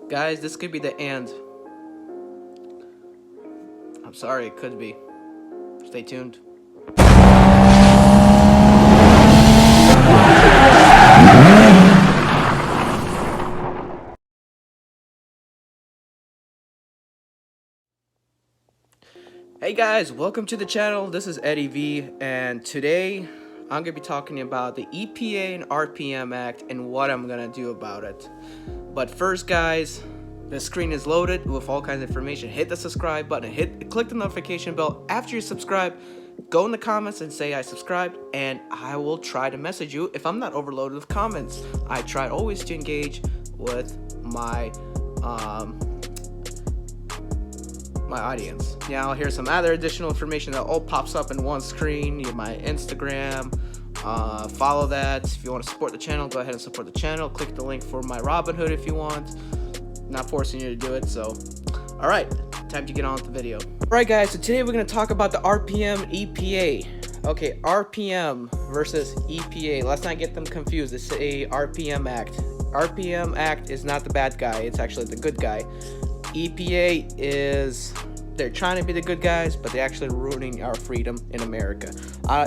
Guys, this could be the end. I'm sorry, it could be. Stay tuned. Hey guys, welcome to the channel. This is Eddie V, and today I'm gonna be talking about the EPA and RPM Act and what I'm gonna do about it. But first, guys, the screen is loaded with all kinds of information. Hit the subscribe button, click the notification bell. After you subscribe, go in the comments and say I subscribed, and I will try to message you if I'm not overloaded with comments. I try always to engage with my audience. Now here's some other additional information that all pops up in one screen. My Instagram, follow that. If you want to support the channel, go ahead and support the channel. Click the link for my Robinhood if you want. Not forcing you to do it. So all right, time to get on with the video. All right guys, so today we're going to talk about the RPM and EPA. Okay, RPM versus EPA. Let's not get them confused. It's a RPM Act. RPM Act is not the bad guy, it's actually the good guy. EPA is, they're trying to be the good guys, but they're actually ruining our freedom in America.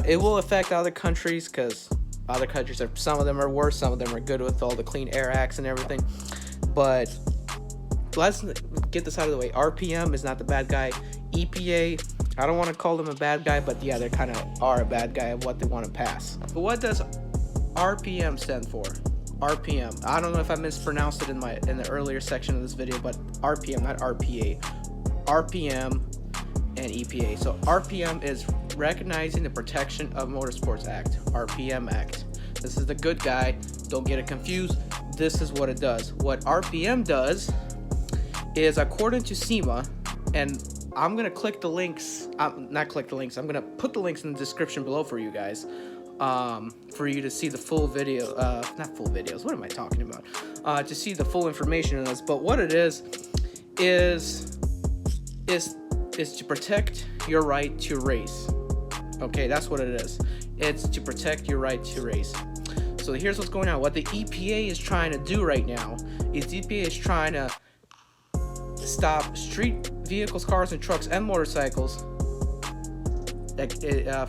It will affect other countries, because other countries are, some of them are worse, some of them are good with all the Clean Air Acts and everything. But let's get this out of the way. RPM is not the bad guy. EPA, I don't want to call them a bad guy, but yeah, they kind of are a bad guy of what they want to pass. But what does RPM stand for? RPM. I don't know if I mispronounced it in the earlier section of this video, but RPM, not RPA. RPM and EPA. So RPM is Recognizing the Protection of Motorsports Act. RPM Act. This is the good guy. Don't get it confused. This is what it does. What RPM does is, according to SEMA, and I'm gonna click the links. Not click the links. I'm gonna put the links in the description below for you guys. For you to see the full video, not full videos, what am I talking about? To see the full information on this. But what it is to protect your right to race. Okay, that's what it is. It's to protect your right to race. So here's what's going on. What the EPA is trying to do right now is EPA is trying to stop street vehicles, cars, and trucks and motorcycles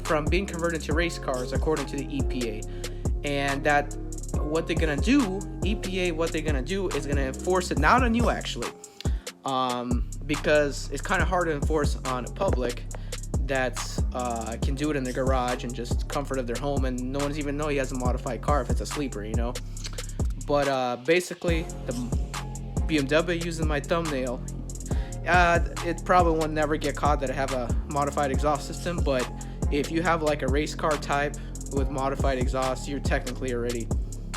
from being converted to race cars, according to the EPA. And that what they're gonna do, EPA, what they're gonna do is gonna enforce it, not on you actually, because it's kind of hard to enforce on a public that's can do it in their garage and just comfort of their home, and no one's even know he has a modified car if it's a sleeper, you know. But basically, the BMW using my thumbnail, it probably will never get caught that I have a modified exhaust system, but if you have like a race car type with modified exhaust, you're technically already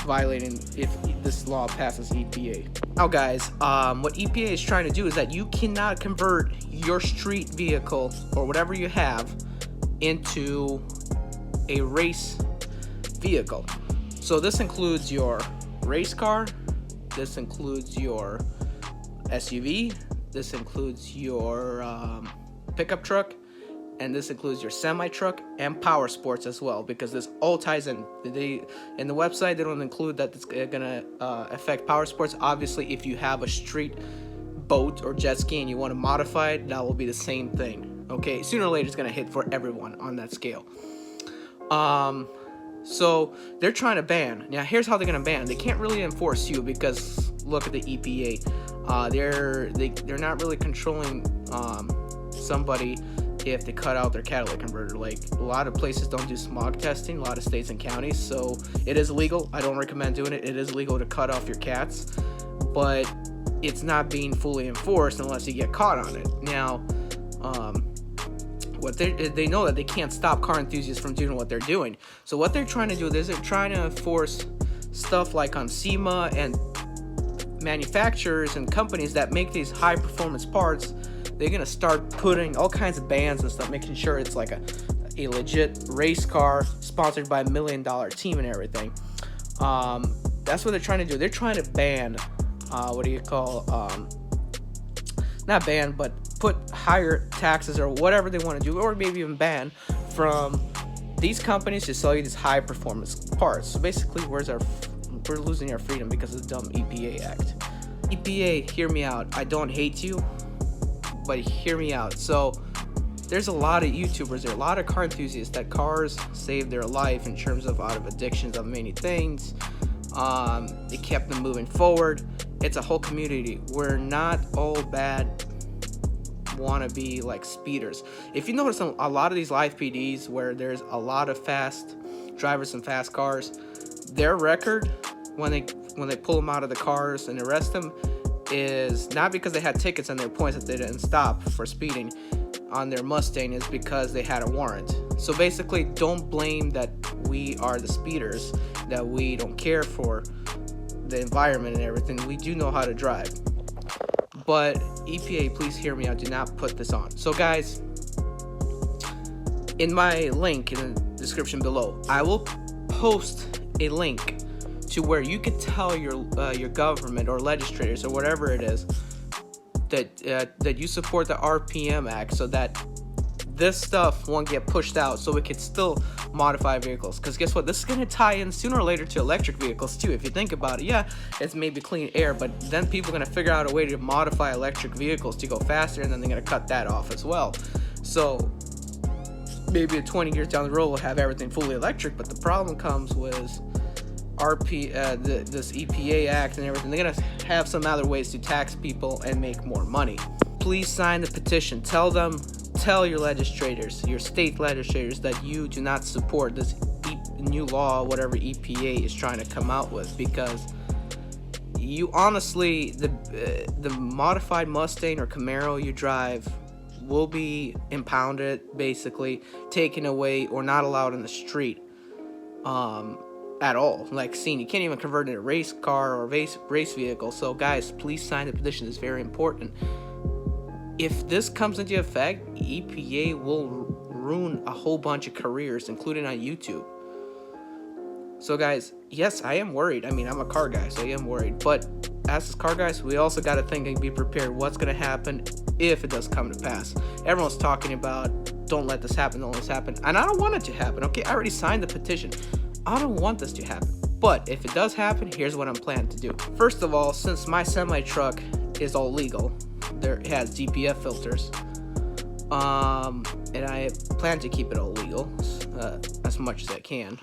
violating if this law passes EPA. Now guys, what EPA is trying to do is that you cannot convert your street vehicle or whatever you have into a race vehicle. So this includes your race car, this includes your SUV, this includes your pickup truck, and this includes your semi-truck and power sports as well, because this all ties in. In the website, they don't include that it's gonna affect power sports. Obviously, if you have a street boat or jet ski and you want to modify it, that will be the same thing. Okay, sooner or later it's gonna hit for everyone on that scale. So they're trying to ban. Now here's how they're gonna ban. They can't really enforce you, because look at the EPA. They're not really controlling somebody if they cut out their catalytic converter. Like, a lot of places don't do smog testing, a lot of states and counties, so it is illegal. I don't recommend doing it. It is legal to cut off your cats, but it's not being fully enforced unless you get caught on it. Now, what they know that they can't stop car enthusiasts from doing what they're doing. So what they're trying to do is they're trying to enforce stuff like on SEMA, and manufacturers and companies that make these high performance parts, they're gonna start putting all kinds of bans and stuff, making sure it's like a legit race car sponsored by $1 million team and everything. That's what they're trying to do. They're trying to ban, not ban, but put higher taxes or whatever they want to do, or maybe even ban from these companies to sell you these high performance parts. So basically, we're losing our freedom because of the dumb EPA Act. EPA, hear me out. I don't hate you, but hear me out. So there's a lot of YouTubers, there are a lot of car enthusiasts that cars saved their life in terms of out of addictions of many things. It kept them moving forward. It's a whole community. We're not all bad wannabe like speeders. If you notice a lot of these live PDs where there's a lot of fast drivers and fast cars, their record when they pull them out of the cars and arrest them is not because they had tickets and their points that they didn't stop for speeding on their Mustang, is because they had a warrant. So basically, don't blame that we are the speeders, that we don't care for the environment and everything. We do know how to drive. But EPA, please hear me out. Do not put this on. So guys, in my link in the description below, I will post a link to where you can tell your government or legislators or whatever it is that you support the RPM Act, so that this stuff won't get pushed out, so we can still modify vehicles. Because guess what, this is going to tie in sooner or later to electric vehicles too. If you think about it, yeah, it's maybe clean air, but then people are going to figure out a way to modify electric vehicles to go faster, and then they're going to cut that off as well. So maybe 20 years down the road we'll have everything fully electric, but the problem comes with this EPA Act and everything. They're going to have some other ways to tax people and make more money. Please sign the petition. Tell your legislators, your state legislators, that you do not support this new law, whatever EPA is trying to come out with, because you honestly, the modified Mustang or Camaro you drive will be impounded, basically taken away or not allowed in the street at all. Like, you can't even convert it into a race car or race vehicle. So guys, please sign the petition. It's very important. If this comes into effect, EPA will ruin a whole bunch of careers, including on YouTube. So guys, yes, I am worried. I mean, I'm a car guy, so I am worried. But as car guys, we also got to think and be prepared what's going to happen if it does come to pass. Everyone's talking about, don't let this happen, don't let this happen. And I don't want it to happen, okay? I already signed the petition. I don't want this to happen. But if it does happen, here's what I'm planning to do. First of all, since my semi-truck is all legal, it has DPF filters, and I plan to keep it all legal as much as I can.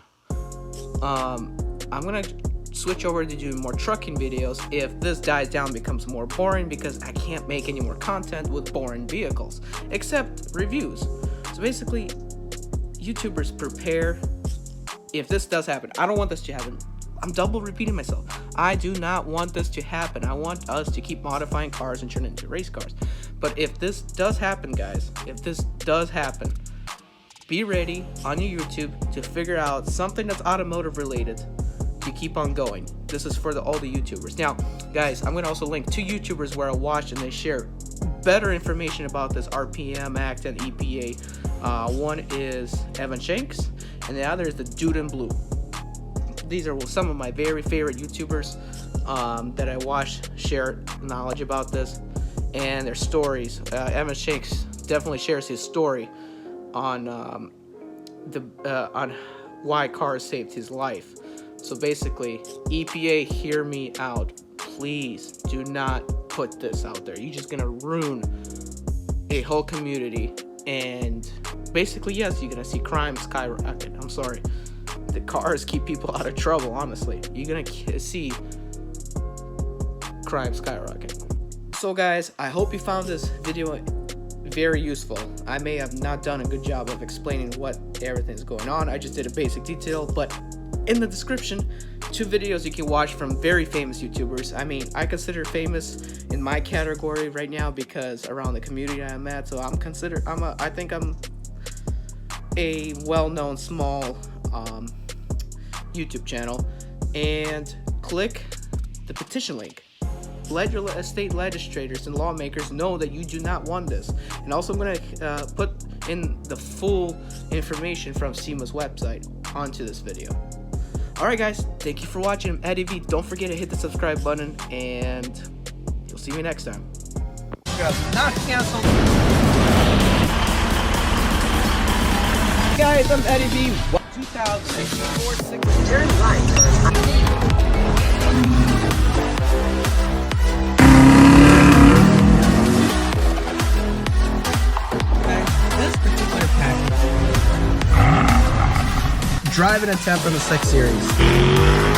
I'm gonna switch over to doing more trucking videos if this dies down, becomes more boring, because I can't make any more content with boring vehicles except reviews. So basically, YouTubers, prepare if this does happen. I don't want this to happen. I'm double repeating myself. I do not want this to happen. I want us to keep modifying cars and turn it into race cars. But if this does happen, guys, if this does happen, be ready on your YouTube to figure out something that's automotive related to keep on going. This is for all the YouTubers. Now, guys, I'm going to also link 2 YouTubers where I watch and they share better information about this RPM Act and EPA. One is Shanks, and the other is ThatDudeinBlue. These are some of my very favorite YouTubers that I watch share knowledge about this and their stories. Shanks definitely shares his story on why cars saved his life. So basically, EPA, hear me out. Please do not put this out there. You're just gonna ruin a whole community, and basically, yes, you're gonna see crime skyrocket. I'm sorry. The cars keep people out of trouble, honestly. You're gonna see crime skyrocket. So guys, I hope you found this video very useful. I may have not done a good job of explaining what everything's going on. I just did a basic detail, but in the description, 2 videos you can watch from very famous YouTubers. I mean, I consider famous in my category right now because around the community I'm at, so I think I'm a well-known small YouTube channel. And click the petition link. Let your state legislators and lawmakers know that you do not want this. And also, I'm going to put in the full information from SEMA's website onto this video. Alright guys, thank you for watching. I'm Eddie V. Don't forget to hit the subscribe button, and you'll see me next time. Not canceled. Guys, I'm Eddie V. 2064. Turn right. driving attempt on the 6 Series.